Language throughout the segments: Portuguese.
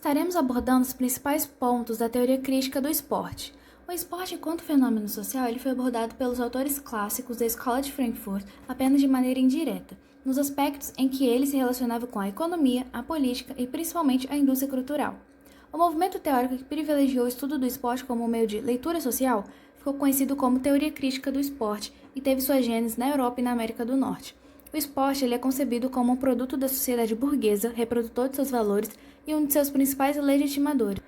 Estaremos abordando os principais pontos da teoria crítica do esporte. O esporte, enquanto fenômeno social, ele foi abordado pelos autores clássicos da Escola de Frankfurt apenas de maneira indireta, nos aspectos em que ele se relacionava com a economia, a política e principalmente a indústria cultural. O movimento teórico que privilegiou o estudo do esporte como meio de leitura social ficou conhecido como teoria crítica do esporte e teve sua gênese na Europa e na América do Norte. O esporte ele é concebido como um produto da sociedade burguesa, reprodutor de seus valores e um de seus principais legitimadores.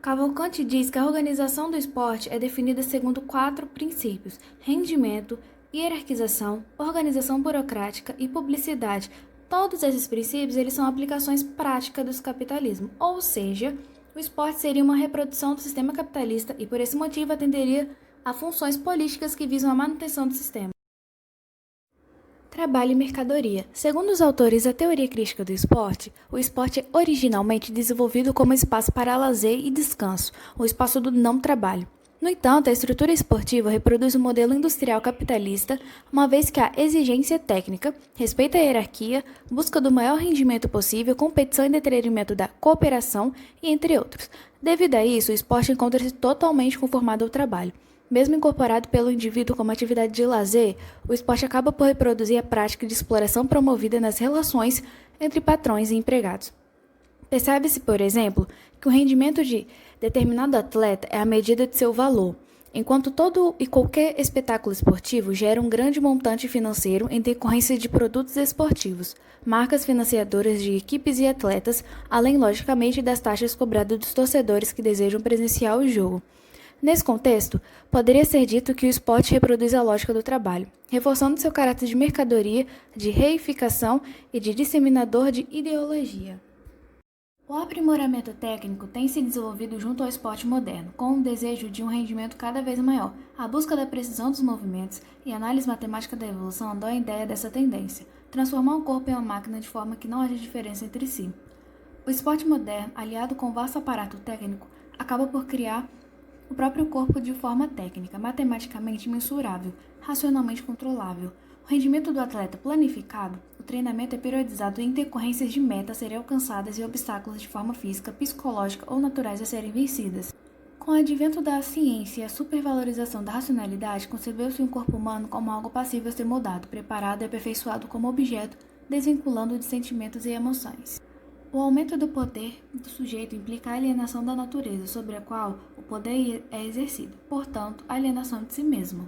Cavalcante diz que a organização do esporte é definida segundo 4 princípios: rendimento, hierarquização, organização burocrática e publicidade. Todos esses princípios eles são aplicações práticas do capitalismo, ou seja, o esporte seria uma reprodução do sistema capitalista e por esse motivo atenderia a funções políticas que visam a manutenção do sistema. Trabalho e mercadoria. Segundo os autores da teoria crítica do esporte, o esporte é originalmente desenvolvido como espaço para lazer e descanso, o espaço do não trabalho. No entanto, a estrutura esportiva reproduz o modelo industrial capitalista, uma vez que há exigência técnica, respeito à hierarquia, busca do maior rendimento possível, competição em detrimento da cooperação e entre outros. Devido a isso, o esporte encontra-se totalmente conformado ao trabalho. Mesmo incorporado pelo indivíduo como atividade de lazer, o esporte acaba por reproduzir a prática de exploração promovida nas relações entre patrões e empregados. Percebe-se, por exemplo, que o rendimento de determinado atleta é a medida de seu valor, enquanto todo e qualquer espetáculo esportivo gera um grande montante financeiro em decorrência de produtos esportivos, marcas financiadoras de equipes e atletas, além, logicamente, das taxas cobradas dos torcedores que desejam presenciar o jogo. Nesse contexto, poderia ser dito que o esporte reproduz a lógica do trabalho, reforçando seu caráter de mercadoria, de reificação e de disseminador de ideologia. O aprimoramento técnico tem se desenvolvido junto ao esporte moderno, com o desejo de um rendimento cada vez maior. A busca da precisão dos movimentos e a análise matemática da evolução dão a ideia dessa tendência, transformar o corpo em uma máquina de forma que não haja diferença entre si. O esporte moderno, aliado com o vasto aparato técnico, acaba por criar o próprio corpo de forma técnica, matematicamente mensurável, racionalmente controlável. O rendimento do atleta planificado, o treinamento é periodizado em decorrências de metas a serem alcançadas e obstáculos de forma física, psicológica ou naturais a serem vencidas. Com o advento da ciência e a supervalorização da racionalidade, concebeu-se um corpo humano como algo passível a ser moldado, preparado e aperfeiçoado como objeto, desvinculando de sentimentos e emoções. O aumento do poder do sujeito implica a alienação da natureza, sobre a qual o poder é exercido, portanto, a alienação de si mesmo.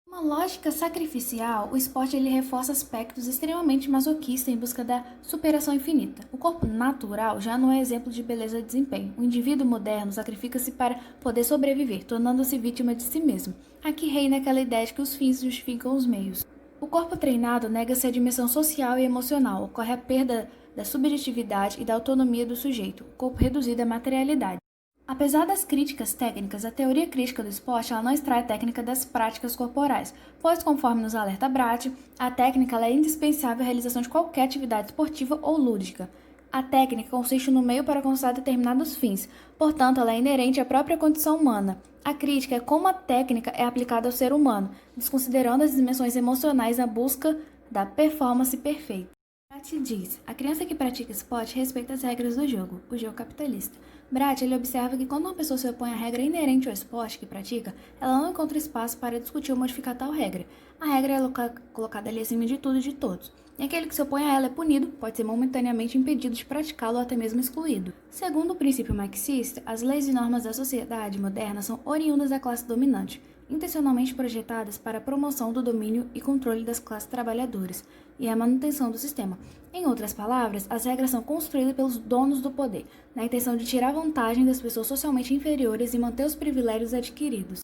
Uma lógica sacrificial, o esporte ele reforça aspectos extremamente masoquistas em busca da superação infinita. O corpo natural já não é exemplo de beleza e desempenho. O indivíduo moderno sacrifica-se para poder sobreviver, tornando-se vítima de si mesmo. Aqui reina aquela ideia de que os fins justificam os meios. O corpo treinado nega-se a dimensão social e emocional, ocorre a perda da subjetividade e da autonomia do sujeito, o corpo reduzido à materialidade. Apesar das críticas técnicas, a teoria crítica do esporte ela não extrai a técnica das práticas corporais, pois, conforme nos alerta Bratt, a técnica ela é indispensável à realização de qualquer atividade esportiva ou lúdica. A técnica consiste no meio para alcançar determinados fins, portanto, ela é inerente à própria condição humana. A crítica é como a técnica é aplicada ao ser humano, desconsiderando as dimensões emocionais na busca da performance perfeita. Bratt diz: a criança que pratica esporte respeita as regras do jogo, o jogo capitalista. Bratt ele observa que quando uma pessoa se opõe à regra inerente ao esporte que pratica, ela não encontra espaço para discutir ou modificar tal regra. A regra é colocada ali acima de tudo e de todos. E aquele que se opõe a ela é punido, pode ser momentaneamente impedido de praticá-lo ou até mesmo excluído. Segundo o princípio marxista, as leis e normas da sociedade moderna são oriundas da classe dominante, intencionalmente projetadas para a promoção do domínio e controle das classes trabalhadoras e a manutenção do sistema. Em outras palavras, as regras são construídas pelos donos do poder, na intenção de tirar vantagem das pessoas socialmente inferiores e manter os privilégios adquiridos.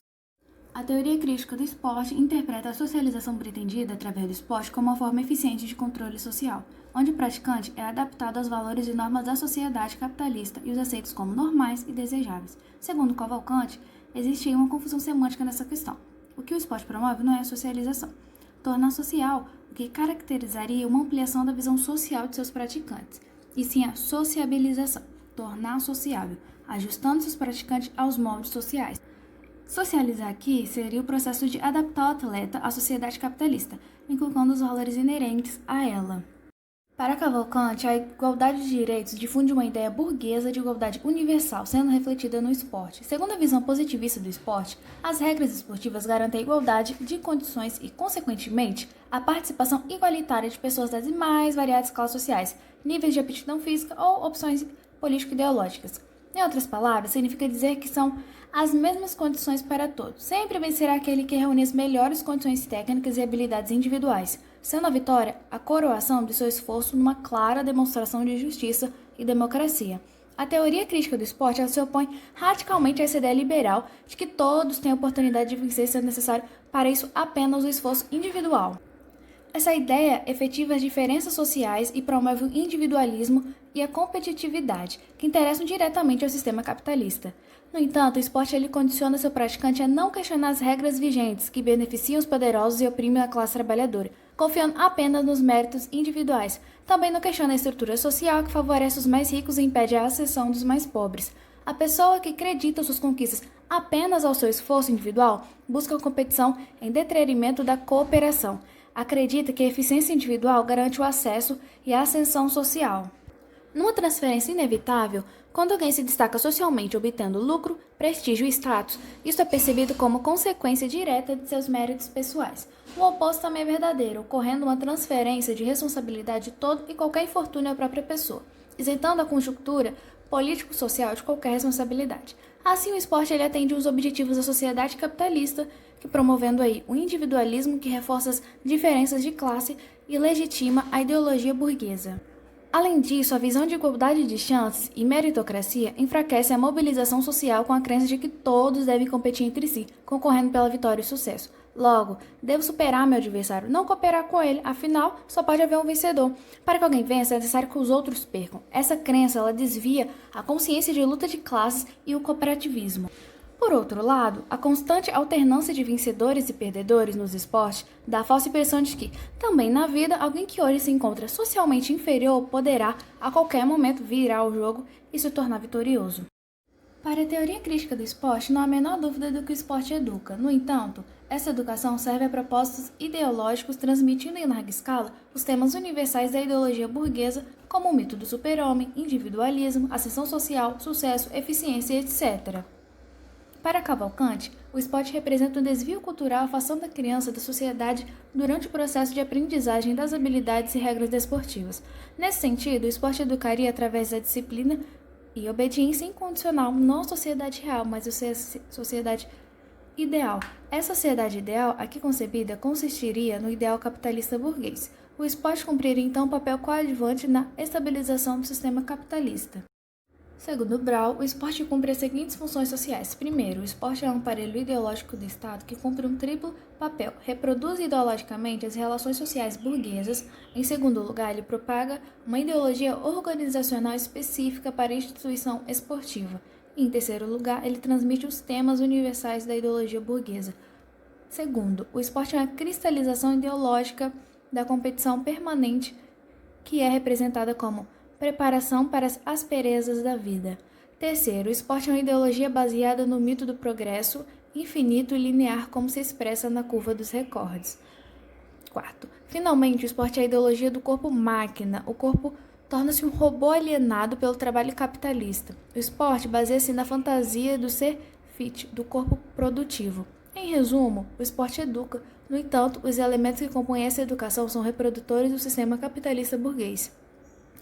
A teoria crítica do esporte interpreta a socialização pretendida através do esporte como uma forma eficiente de controle social, onde o praticante é adaptado aos valores e normas da sociedade capitalista e os aceitos como normais e desejáveis. Segundo Cavalcante, existe uma confusão semântica nessa questão. O que o esporte promove não é a socialização. Tornar social o que caracterizaria uma ampliação da visão social de seus praticantes, e sim a sociabilização, tornar sociável, ajustando seus praticantes aos moldes sociais. Socializar aqui seria o processo de adaptar o atleta à sociedade capitalista, inculcando os valores inerentes a ela. Para Cavalcante, a igualdade de direitos difunde uma ideia burguesa de igualdade universal, sendo refletida no esporte. Segundo a visão positivista do esporte, as regras esportivas garantem a igualdade de condições e, consequentemente, a participação igualitária de pessoas das mais variadas classes sociais, níveis de aptidão física ou opções político-ideológicas. Em outras palavras, significa dizer que são as mesmas condições para todos. Sempre vencerá aquele que reúne as melhores condições técnicas e habilidades individuais, sendo a vitória a coroação de seu esforço numa clara demonstração de justiça e democracia. A teoria crítica do esporte se opõe radicalmente a essa ideia liberal de que todos têm a oportunidade de vencer sendo necessário para isso apenas o esforço individual. Essa ideia efetiva as diferenças sociais e promove o individualismo e a competitividade, que interessam diretamente ao sistema capitalista. No entanto, o esporte ele condiciona seu praticante a não questionar as regras vigentes que beneficiam os poderosos e oprimem a classe trabalhadora, confiando apenas nos méritos individuais. Também não questiona a estrutura social que favorece os mais ricos e impede a ascensão dos mais pobres. A pessoa que acredita suas conquistas apenas ao seu esforço individual busca a competição em detrimento da cooperação. Acredita que a eficiência individual garante o acesso e a ascensão social. Numa transferência inevitável, quando alguém se destaca socialmente obtendo lucro, prestígio e status, isso é percebido como consequência direta de seus méritos pessoais. O oposto também é verdadeiro, ocorrendo uma transferência de responsabilidade de todo e qualquer infortúnio à própria pessoa, isentando a conjuntura político-social de qualquer responsabilidade. Assim, o esporte ele atende os objetivos da sociedade capitalista, que promovendo aí o individualismo que reforça as diferenças de classe e legitima a ideologia burguesa. Além disso, a visão de igualdade de chances e meritocracia enfraquece a mobilização social com a crença de que todos devem competir entre si, concorrendo pela vitória e sucesso. Logo, devo superar meu adversário, não cooperar com ele, afinal, só pode haver um vencedor. Para que alguém vença, é necessário que os outros percam. Essa crença ela desvia a consciência de luta de classes e o cooperativismo. Por outro lado, a constante alternância de vencedores e perdedores nos esportes dá a falsa impressão de que, também na vida, alguém que hoje se encontra socialmente inferior poderá, a qualquer momento, virar o jogo e se tornar vitorioso. Para a teoria crítica do esporte, não há a menor dúvida do que o esporte educa. No entanto, essa educação serve a propósitos ideológicos, transmitindo em larga escala os temas universais da ideologia burguesa, como o mito do super-homem, individualismo, ascensão social, sucesso, eficiência, etc. Para Cavalcante, o esporte representa um desvio cultural afastando a criança da sociedade durante o processo de aprendizagem das habilidades e regras desportivas. Nesse sentido, o esporte educaria através da disciplina e obediência incondicional, não a sociedade real, mas a sociedade ideal. Essa sociedade ideal, aqui concebida, consistiria no ideal capitalista burguês. O esporte cumpriria então um papel coadjuvante na estabilização do sistema capitalista. Segundo Brown, o esporte cumpre as seguintes funções sociais. Primeiro, o esporte é um aparelho ideológico do Estado que cumpre um triplo papel. Reproduz ideologicamente as relações sociais burguesas. Em segundo lugar, ele propaga uma ideologia organizacional específica para a instituição esportiva. E, em terceiro lugar, ele transmite os temas universais da ideologia burguesa. Segundo, o esporte é uma cristalização ideológica da competição permanente que é representada como preparação para as asperezas da vida. Terceiro, o esporte é uma ideologia baseada no mito do progresso infinito e linear como se expressa na curva dos recordes. Quarto, finalmente, o esporte é a ideologia do corpo-máquina. O corpo torna-se um robô alienado pelo trabalho capitalista. O esporte baseia-se na fantasia do ser fit, do corpo produtivo. Em resumo, o esporte educa. No entanto, os elementos que compõem essa educação são reprodutores do sistema capitalista burguês.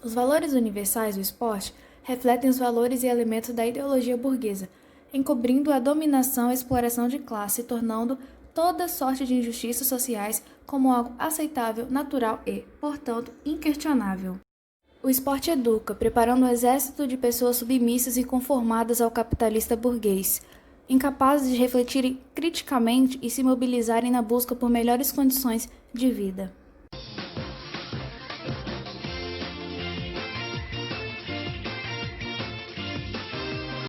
Os valores universais do esporte refletem os valores e elementos da ideologia burguesa, encobrindo a dominação e exploração de classe, tornando toda sorte de injustiças sociais como algo aceitável, natural e, portanto, inquestionável. O esporte educa, preparando um exército de pessoas submissas e conformadas ao capitalista burguês, incapazes de refletirem criticamente e se mobilizarem na busca por melhores condições de vida.